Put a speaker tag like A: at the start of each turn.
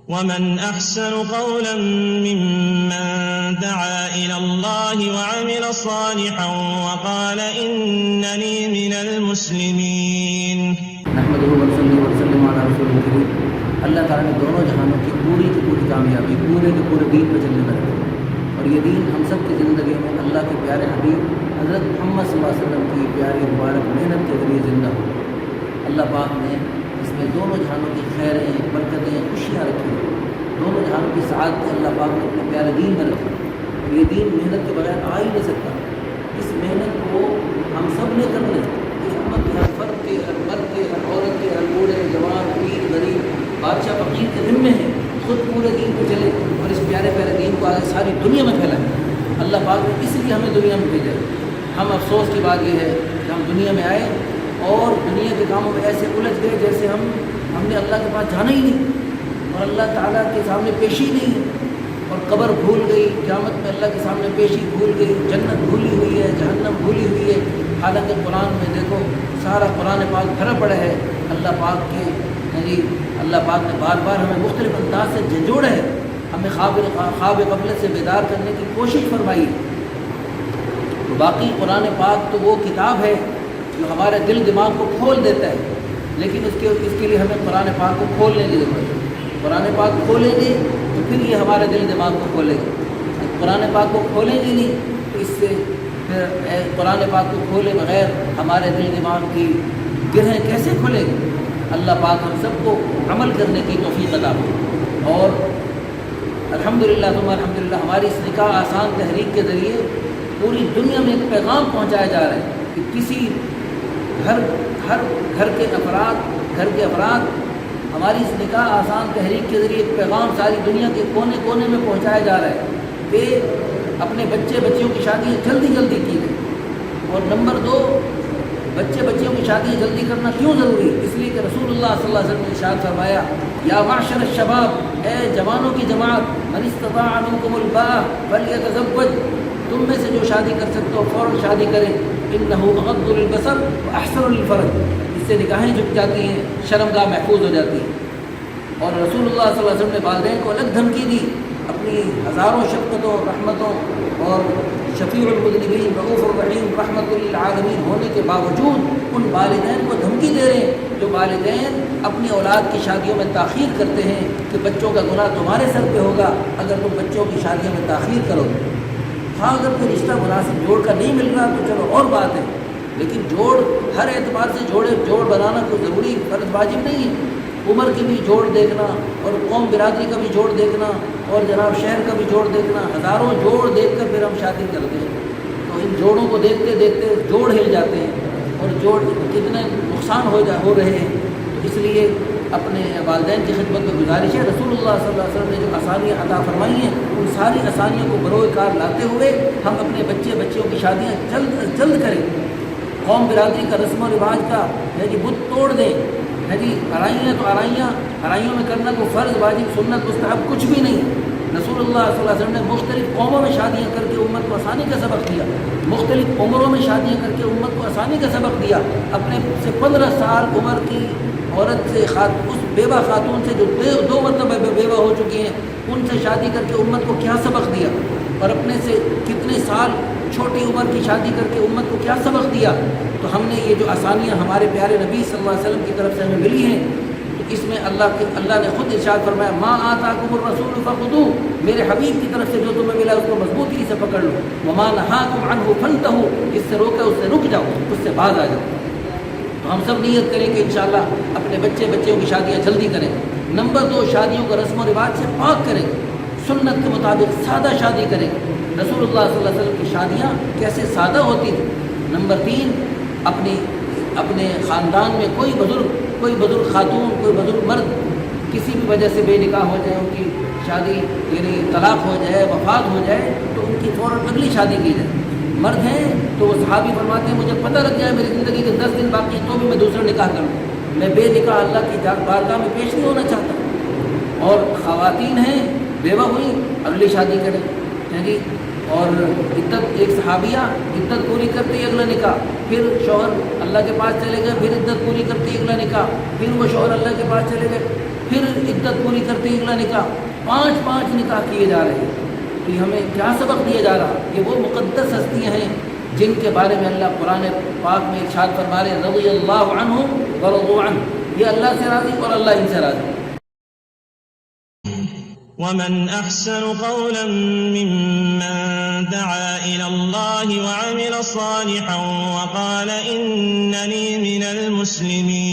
A: ومن أحسن قولا ممن دعا إلى الله وعمل صالحا وقال إنني من المسلمين.
B: نحمده ونصلي على رسول الكريم. اللہ تعالیٰ نے دونوں جہانوں کی پوری کامیابی پورے کے پورے دین پر چلنے میں رکھی، اور یہ دین ہم سب کی زندگی میں اللہ کے پیارے حبیب حضرت محمد صلی اللہ علیہ وسلم کی پیاری مبارک محنت کے ذریعے زندہ ہو. اللہ پاک نے اس میں دونوں جہانوں کی خیریں، برکتیں، خوشیاں رکھی ہیں. دونوں جہانوں کی سعادت اللہ پاک نے اپنے پیارے دین میں رکھی، اور یہ دین محنت کے بغیر آ ہی نہیں سکتا. اس محنت کو ہم سب نے کرنا ہے. اس امت کے ہر فرد کے، ہر مرد کے، ہر عورت کے، ہر بوڑھے جوان، پیر غریب، بادشاہ فقیر کے ذمے ہیں خود پورے دین پہ چلے اور اس پیارے پیارے دین کو آگے ساری دنیا میں پھیلائیں. اللہ پاک نے اس لیے ہمیں دنیا میں بھیجا ہے. ہم افسوس کی بات یہ ہے کہ ہم دنیا میں آئے اور دنیا کے کاموں میں ایسے الجھ گئے جیسے ہم نے اللہ کے پاس جانا ہی نہیں، اور اللہ تعالیٰ کے سامنے پیشی نہیں، اور قبر بھول گئی، قیامت میں اللہ کے سامنے پیشی بھول گئی، جنت بھولی ہوئی ہے، جہنم بھولی ہوئی ہے. حالانکہ قرآن میں دیکھو سارا قرآن پاک بھرا پڑا ہے اللہ پاک کے، یعنی اللہ پاک نے بار بار ہمیں مختلف انداز سے جھنجھوڑا ہے، ہمیں خواب غفلت سے بیدار کرنے کی کوشش فرمائی. تو باقی قرآن پاک تو وہ کتاب ہے جو ہمارے دل دماغ کو کھول دیتا ہے، لیکن اس کے لیے ہمیں قرآن پاک کو کھولنے کی ضرورت ہے. قرآن پاک کھولیں گے تو پھر یہ ہمارے دل دماغ کو کھولے گا. قرآن پاک کو کھولیں گے نہیں تو اس سے پھر قرآن پاک کو کھولے بغیر ہمارے دل دماغ کی گرہیں کیسے کھلے گی. اللہ پاک ہم سب کو عمل کرنے کی توفیق عطا ہو. اور الحمدللہ ثم الحمدللہ ہماری اس نکاح آسان تحریک کے ذریعے پوری دنیا میں ایک پیغام پہنچایا جا رہا ہے کہ کسی ہر گھر کے افراد ہماری اس نکاح آسان تحریک کے ذریعے ایک پیغام ساری دنیا کے کونے کونے میں پہنچایا جا رہا ہے کہ اپنے بچیوں کی شادیاں جلدی کی جائیں. اور نمبر 2، بچیوں کی شادیاں جلدی کرنا کیوں ضروری ہے؟ اس لیے کہ رسول اللہ صلی اللہ علیہ وسلم نے ارشاد فرمایا، یا معشر الشباب، اے جوانوں کی جماعت، من استطاع منکم الباء فلیتزوج، تم میں سے جو شادی کر سکتے ہو فوراً شادی کریں، انہ اغض للبصر واحسن للفرج، اس سے نگاہیں جھک جاتی ہیں، شرمگاہ محفوظ ہو جاتی ہے. اور رسول اللہ صلی اللہ علیہ وسلم نے والدین کو الگ دھمکی دی، اپنی ہزاروں شفقتوں، رحمتوں اور شفیع المذنبین، رؤوف الرحیم، رحمت للعالمین ہونے کے باوجود ان والدین کو دھمکی دے رہے ہیں جو والدین اپنی اولاد کی شادیوں میں تاخیر کرتے ہیں کہ بچوں کا گناہ تمہارے سر پہ ہوگا اگر تم بچوں کی شادیوں میں تاخیر کرو. ہاں اگر کوئی رشتہ مناسب جوڑ کا نہیں مل رہا تو چلو اور بات ہے، لیکن جوڑ ہر اعتبار سے جوڑ بنانا کوئی ضروری فرض واجب نہیں ہے. عمر کی بھی جوڑ دیکھنا اور قوم برادری کا بھی جوڑ دیکھنا اور جناب شہر کا بھی جوڑ دیکھنا، ہزاروں جوڑ دیکھ کر پھر ہم شادی کرتے ہیں. تو ان جوڑوں کو دیکھتے دیکھتے جوڑ ہل جاتے ہیں اور جوڑ کتنے نقصان ہو رہے ہیں. تو اس لیے اپنے والدین کی خدمت میں گزارش ہے، رسول اللہ صلی اللہ علیہ وسلم نے جو آسانیاں عطا فرمائی ہیں ان ساری آسانیوں کو بروئے کار لاتے ہوئے ہم اپنے بچیوں کی شادیاں جلد از جلد کریں. قوم برادری کا رسم و رواج کا ہے کہ بت توڑ دیں، ہے جی آرائیاں تو آرائیوں میں کرنا کوئی فرض واجب سنت مستحب کچھ بھی نہیں. رسول اللہ صلی اللہ علیہ وسلم نے مختلف قوموں میں شادیاں کر کے امت کو آسانی کا سبق دیا، مختلف عمروں میں شادیاں کر کے امت کو آسانی کا سبق دیا. اپنے سے 15 سال عمر کی عورت سے اس بیوہ خاتون سے جو 2 مرتبہ بیوہ ہو چکی ہیں ان سے شادی کر کے امت کو کیا سبق دیا، اور اپنے سے کتنے سال چھوٹی عمر کی شادی کر کے امت کو کیا سبق دیا. تو ہم نے یہ جو آسانیاں ہمارے پیارے نبی صلی اللہ علیہ وسلم کی طرف سے ہمیں ملی ہیں، تو اس میں اللہ نے خود ارشاد فرمایا، ما آتاکم الرسول فخذوہ، میرے حبیب کی طرف سے جو تمہیں ملا اس کو مضبوطی سے پکڑ لو، وما نہاکم عنہ فانتہوا، اس سے روکا اس سے رک جاؤ، اس سے باز آ جاؤ. تو ہم سب نیت کریں کہ انشاءاللہ اپنے بچیوں کی شادیاں جلدی کریں. نمبر 2، شادیوں کو رسم و رواج سے پاک کریں، سنت کے مطابق سادہ شادی کریں. رسول اللہ صلی اللہ علیہ وسلم کی شادیاں کیسے سادہ ہوتی تھی. نمبر 3، اپنے خاندان میں کوئی بزرگ خاتون، کوئی بزرگ مرد کسی بھی وجہ سے بے نکاح ہو جائے، ان کی شادی یعنی طلاق ہو جائے، وفات ہو جائے، تو ان کی فوراً اگلی شادی کی جائے. مرد ہیں تو وہ صحابی فرماتے ہیں مجھے پتہ لگ جائے میری زندگی کے 10 دن باقی تو بھی میں دوسرا نکاح کروں، میں بے نکاح اللہ کی بارگاہ میں پیش نہیں ہونا چاہتا. اور خواتین ہیں بیوہ ہوئی اگلی شادی کریں، جی. اور عدت، ایک صحابیہ عدت پوری کرتے ہی اگلا نکاح، پھر شوہر اللہ کے پاس چلے گئے، پھر عدت پوری کرتے ہی اگلا نکاح، پھر وہ شوہر اللہ کے پاس چلے گئے. پھر عدت پوری کرتے ہی اگلا نکاح، 5 نکاح کیے جا رہے ہیں۔ تو یہ ہمیں کیا سبق دیا جا رہا؟ کہ وہ مقدس ہستیاں ہیں جن کے بارے میں اللہ قرآن پاک میں ارشاد فرما رہے رضی اللہ عنہم ورضوا عنہ، یہ اللہ سے راضی اور اللہ ان سے راضی۔
A: ومن أحسن قولا ممن دعا إلى الله وعمل صالحا وقال إنني من المسلمين